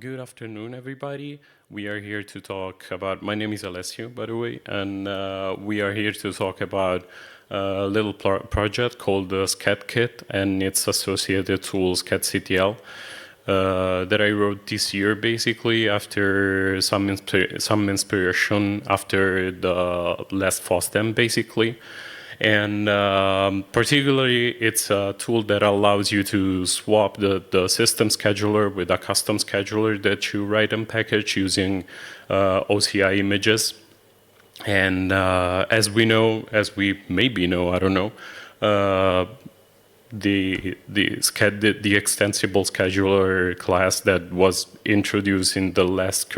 Good afternoon, everybody. We are here to talk about, my name is Alessio, by the way, and we are here to talk about a little project called the SchedKit and its associated tools, CatCTL, that I wrote this year, basically, after some inspiration after the last FOSDEM, basically. And particularly, it's a tool that allows you to swap the system scheduler with a custom scheduler that you write and package using OCI images. And as we know, as we maybe know, I don't know, the extensible scheduler class that was introduced in the last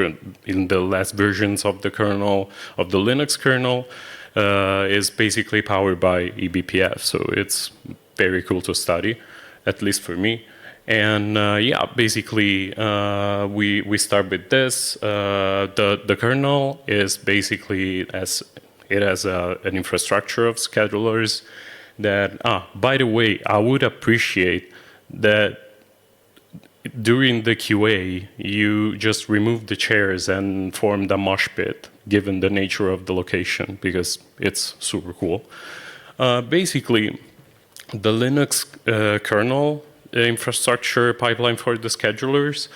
versions of the kernel, of the Linux kernel, is basically powered by eBPF. So it's very cool to study, at least for me. And yeah, basically we start with this. The kernel is basically it has an infrastructure of schedulers that, by the way, I would appreciate that during the QA, you just remove the chairs and form the mosh pit, given the nature of the location, because it's super cool. Basically, the Linux kernel infrastructure pipeline for the schedulers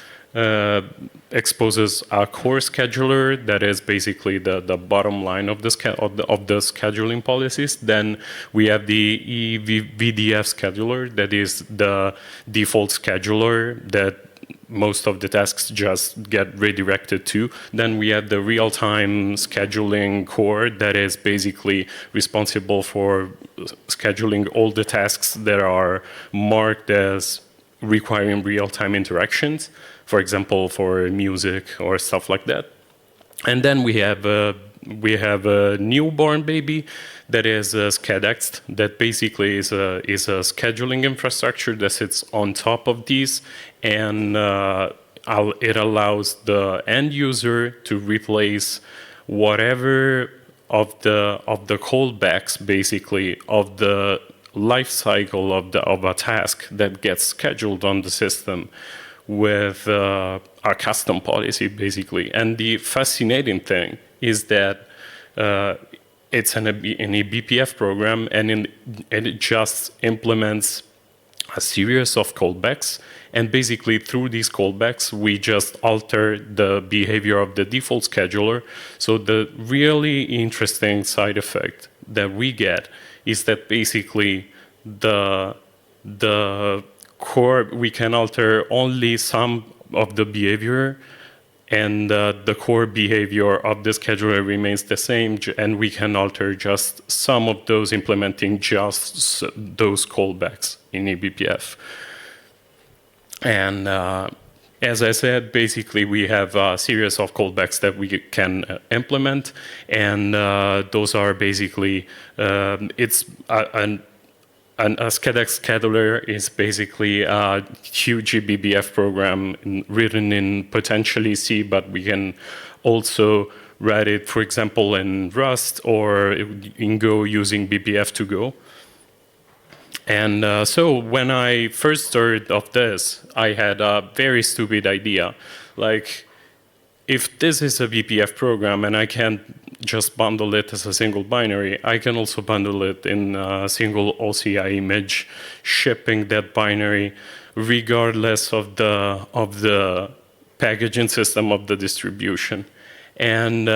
exposes a core scheduler that is basically the bottom line of the scheduling policies. Then we have the eVDF scheduler that is the default scheduler that most of the tasks just get redirected to. Then we have the real-time scheduling core that is basically responsible for scheduling all the tasks that are marked as requiring real-time interactions, for example, for music or stuff like that. And then we have a newborn baby that is SchedX, that basically is a scheduling infrastructure that sits on top of these, and it allows the end user to replace whatever of the callbacks, basically, of the life cycle of a task that gets scheduled on the system with a custom policy, basically. And the fascinating thing is that it's an eBPF program, and it just implements a series of callbacks. And basically, through these callbacks, we just alter the behavior of the default scheduler. So the really interesting side effect that we get is that basically the core, we can alter only some of the behavior, and the core behavior of the scheduler remains the same, and we can alter just some of those, implementing just those callbacks in eBPF. And as I said, basically we have a series of callbacks that we can implement, and those are basically, it's a SchedX scheduler is basically a huge eBPF program written in potentially C, but we can also write it, for example, in Rust or in Go using BPF2Go. And so when I first heard of this, I had a very stupid idea. Like, if this is a BPF program and I can't just bundle it as a single binary, I can also bundle it in a single OCI image, shipping that binary regardless of the packaging system of the distribution. And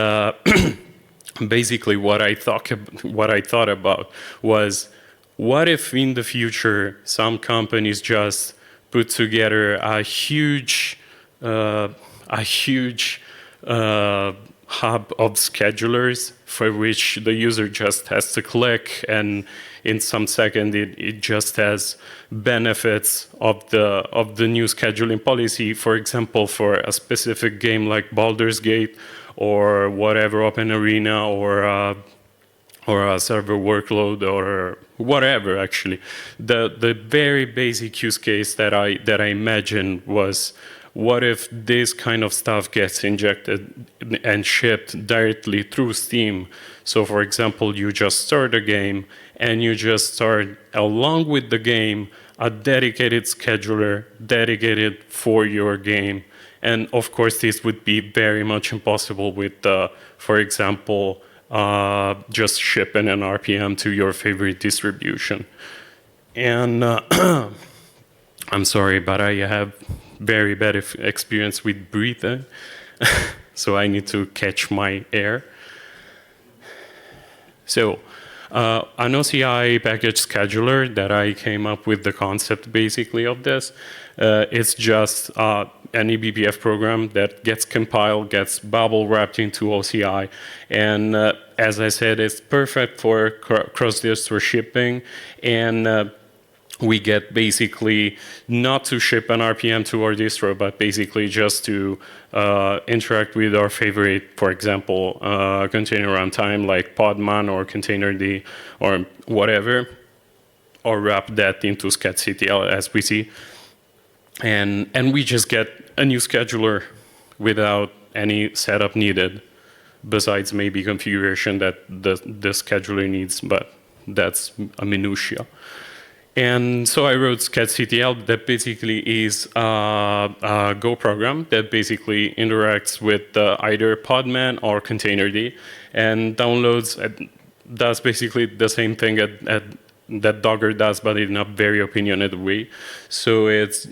basically what I thought about was, what if in the future some companies just put together a huge hub of schedulers for which the user just has to click, and in some second it just has benefits of the new scheduling policy, for example, for a specific game like Baldur's Gate or whatever, Open Arena, or a server workload, or whatever. Actually, the very basic use case that I imagined was, what if this kind of stuff gets injected and shipped directly through Steam? So for example, you just start a game and you just start, along with the game, a dedicated scheduler dedicated for your game. And of course, this would be very much impossible with, for example, just shipping an RPM to your favorite distribution. And I'm sorry, but I have very bad experience with breathing, so I need to catch my air. So an OCI package scheduler that I came up with the concept basically of this, it's just an eBPF program that gets compiled, gets bubble wrapped into OCI, and as I said, it's perfect for cross-distro shipping, and we get basically not to ship an RPM to our distro, but basically just to interact with our favorite, for example, container runtime like Podman or containerd or whatever, or wrap that into SchedCTL as we see. And we just get a new scheduler without any setup needed, besides maybe configuration that the scheduler needs, but that's a minutia. And so I wrote SchedCTL that basically is a Go program that basically interacts with either Podman or containerd and downloads, does basically the same thing that Docker does, but in a very opinionated way. So it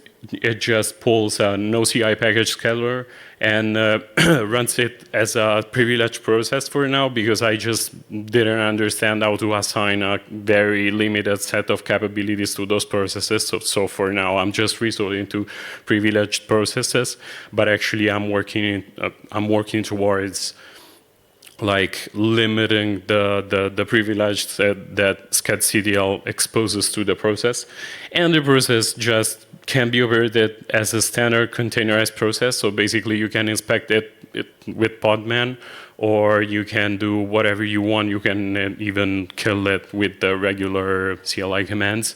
just pulls an OCI package scheduler and runs it as a privileged process for now, because I just didn't understand how to assign a very limited set of capabilities to those processes. So for now, I'm just resorting to privileged processes, but actually I'm working towards like limiting the privilege that SchedCTL exposes to the process. And the process just can be operated as a standard containerized process. So basically you can inspect it with Podman, or you can do whatever you want. You can even kill it with the regular CLI commands.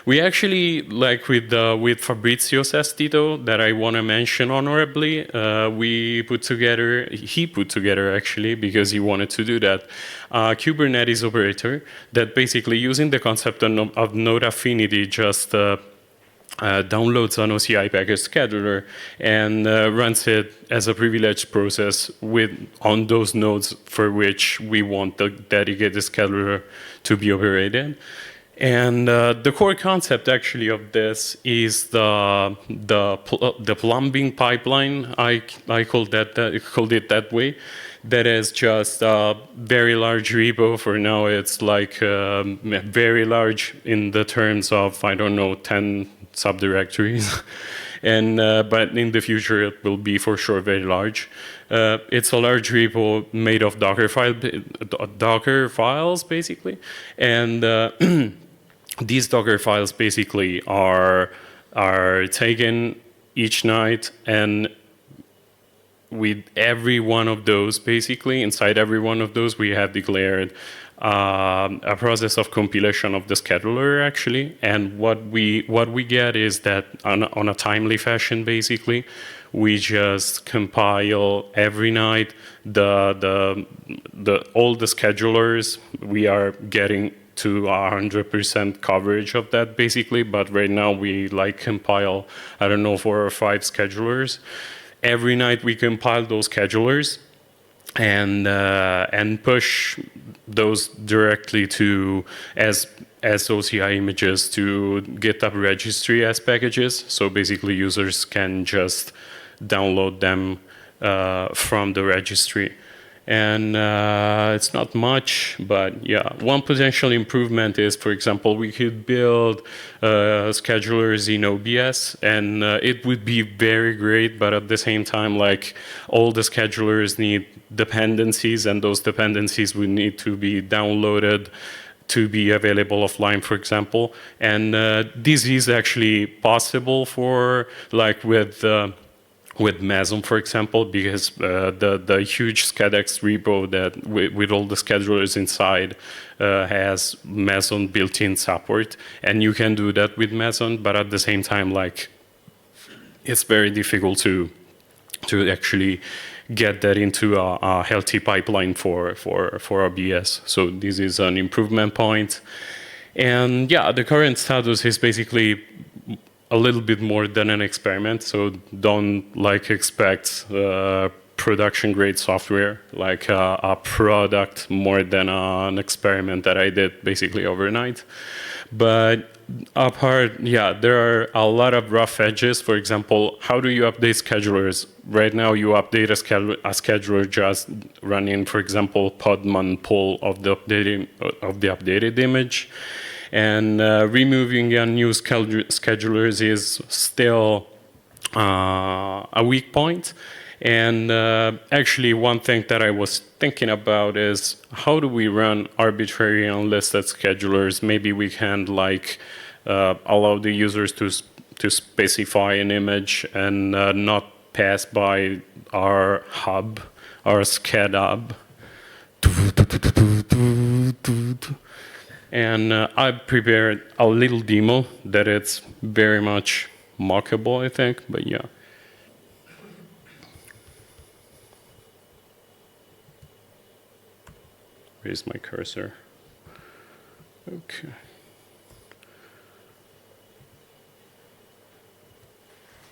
We actually, like with Fabrizio's Tito, that I want to mention honorably, he put together actually, because he wanted to do that, a Kubernetes operator that basically, using the concept of node affinity, just downloads an OCI package scheduler and runs it as a privileged process on those nodes for which we want the dedicated scheduler to be operated. And the core concept actually of this is the plumbing pipeline. I called it that way. That is just a very large repo. For now, it's like very large in the terms of, I don't know, 10 subdirectories. And but in the future, it will be for sure very large. It's a large repo made of Docker files, basically. And these Docker files basically are taken each night, and with every one of those, basically, inside every one of those, we have declared a process of compilation of the scheduler, actually. And what we get is that on a timely fashion, basically, we just compile every night all the schedulers. We are getting to 100% coverage of that, basically. But right now, we like compile, I don't know, 4 or 5 schedulers. Every night we compile those schedulers and push those directly to as OCI images to GitHub registry as packages. So basically users can just download them from the registry. And it's not much, but yeah. One potential improvement is, for example, we could build schedulers in OBS, and it would be very great, but at the same time, like, all the schedulers need dependencies, and those dependencies would need to be downloaded to be available offline, for example. And this is actually possible for, like, with Mason, for example, because the huge SchedX repo that with all the schedulers inside has Mason built-in support, and you can do that with Mason. But at the same time, like, it's very difficult to actually get that into a healthy pipeline for OBS. So this is an improvement point. And yeah, the current status is basically a little bit more than an experiment, so don't like expect production grade software, like a product more than an experiment that I did basically overnight. But apart, yeah, there are a lot of rough edges. For example, how do you update schedulers? Right now, you update a scheduler just running, for example, Podman pull of the updated image. And removing unused schedulers is still a weak point. And actually, one thing that I was thinking about is how do we run arbitrary unlisted schedulers? Maybe we can like allow the users to specify an image and not pass by our hub, our sched hub. And I prepared a little demo that it's very much mockable, I think, but yeah. Where's my cursor? Okay.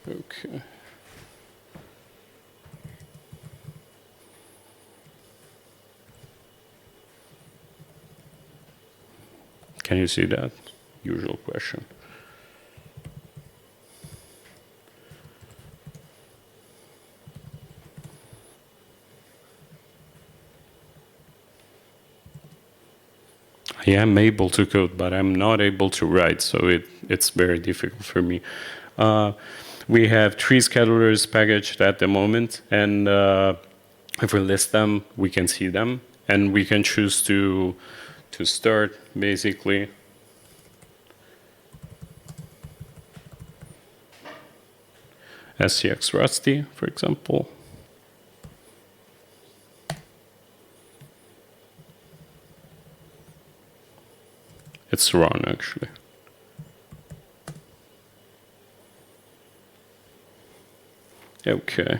Okay. Can you see that? Usual question. I am able to code, but I'm not able to write, so it's very difficult for me. We have 3 schedulers packaged at the moment, and if we list them, we can see them, and we can choose to start, basically. SCX Rusty, for example. It's wrong, actually. Okay.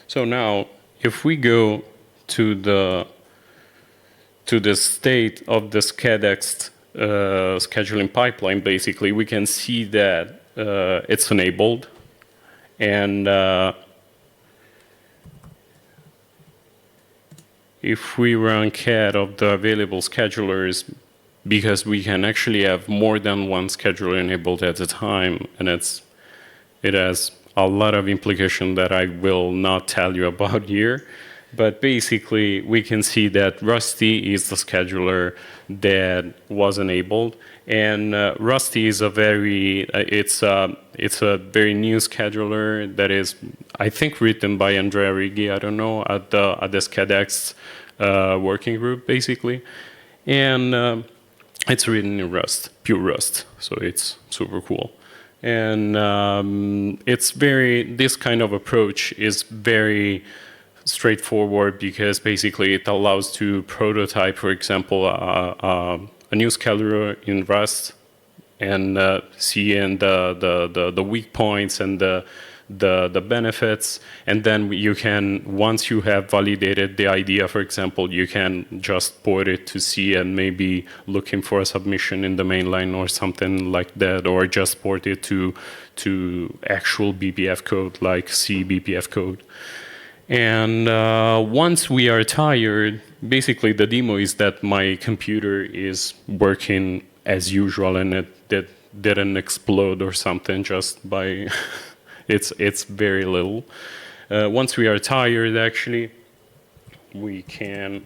So now, if we go to the state of the SchedX scheduling pipeline, basically, we can see that it's enabled, and if we run cat of the available schedulers, because we can actually have more than one scheduler enabled at a time, and it has a lot of implication that I will not tell you about here. But basically, we can see that Rusty is the scheduler that was enabled, and Rusty is a very it's a very new scheduler that is, I think, written by Andrea Riggi. I don't know, at the SchedX working group, basically, and it's written in Rust, pure Rust, so it's super cool. And this kind of approach is very straightforward because basically it allows to prototype, for example, a new scheduler in Rust and see in the weak points and the benefits, and then you can, once you have validated the idea, for example, you can just port it to C and maybe looking for a submission in the main line or something like that, or just port it to actual BPF code like C BPF code. And once we are tired, basically the demo is that my computer is working as usual and it didn't explode or something just by it's very little. Once we are tired, actually, we can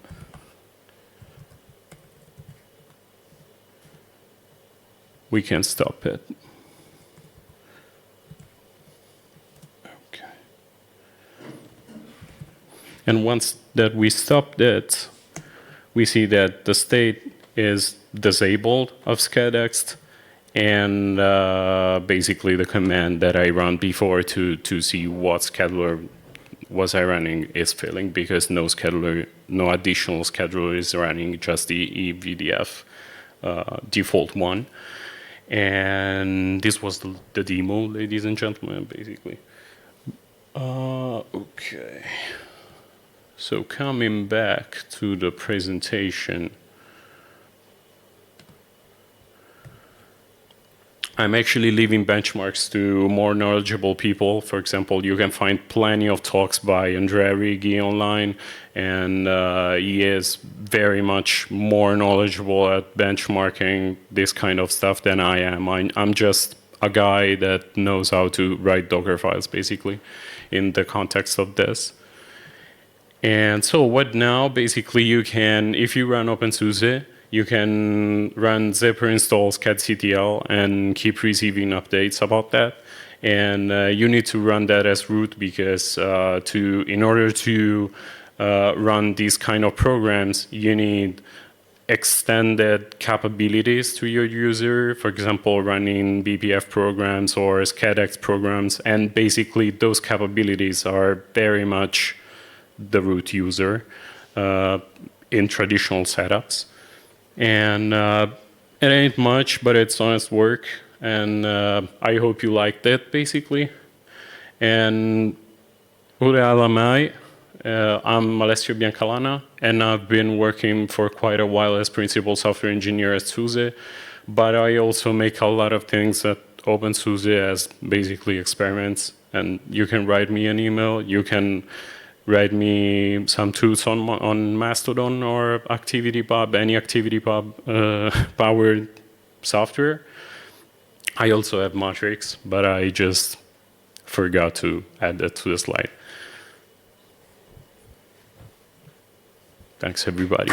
stop it. Okay. And once that we stopped it, we see that the state is disabled of SchedX, and basically the command that I ran before to see what scheduler was I running is failing because no additional scheduler is running, just the eBPF default one. And this was the demo, ladies and gentlemen, basically. Okay. So coming back to the presentation. I'm actually leaving benchmarks to more knowledgeable people. For example, you can find plenty of talks by Andrea Righi online, and he is very much more knowledgeable at benchmarking this kind of stuff than I am. I'm just a guy that knows how to write Docker files, basically, in the context of this. And so what now? Basically, you can, if you run openSUSE, you can run zipper installs catctl and keep receiving updates about that. And you need to run that as root because in order to run these kind of programs, you need extended capabilities to your user. For example, running eBPF programs or SchedKit programs. And basically, those capabilities are very much the root user in traditional setups. And it ain't much, but it's honest work. And I hope you liked it, basically. And Ure Alamai, I'm Alessio Biancalana, and I've been working for quite a while as principal software engineer at SUSE. But I also make a lot of things at openSUSE as basically experiments. And you can write me an email. You can write me some tools on Mastodon or ActivityPub, any ActivityPub powered software. I also have Matrix, but I just forgot to add that to the slide. Thanks, everybody.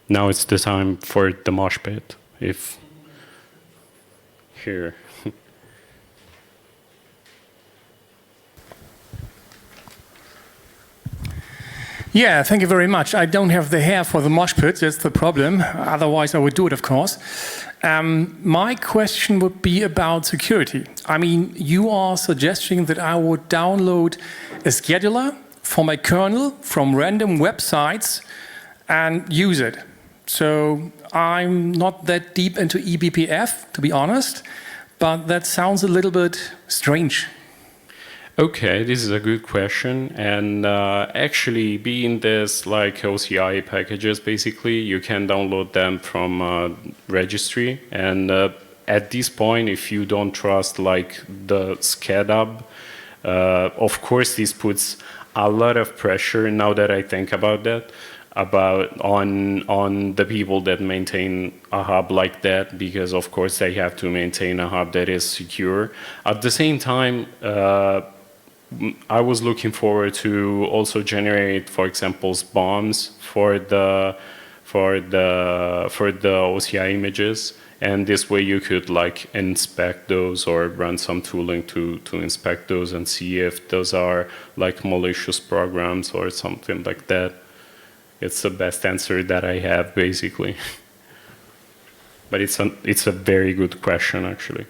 Now it's the time for the mosh pit. If here. Yeah, thank you very much. I don't have the hair for the mosh pit, that's the problem. Otherwise, I would do it, of course. My question would be about security. I mean, you are suggesting that I would download a scheduler for my kernel from random websites and use it. So I'm not that deep into eBPF, to be honest, but that sounds a little bit strange. Okay, this is a good question. And actually, being this like OCI packages, basically, you can download them from registry. And at this point, if you don't trust like the SCHED, of course, this puts a lot of pressure, now that I think about that, on the people that maintain a hub like that, because of course they have to maintain a hub that is secure. At the same time, I was looking forward to also generate, for example, bombs for the OCI images, and this way you could like inspect those or run some tooling to inspect those and see if those are like malicious programs or something like that. It's the best answer that I have, basically. But it's a very good question, actually.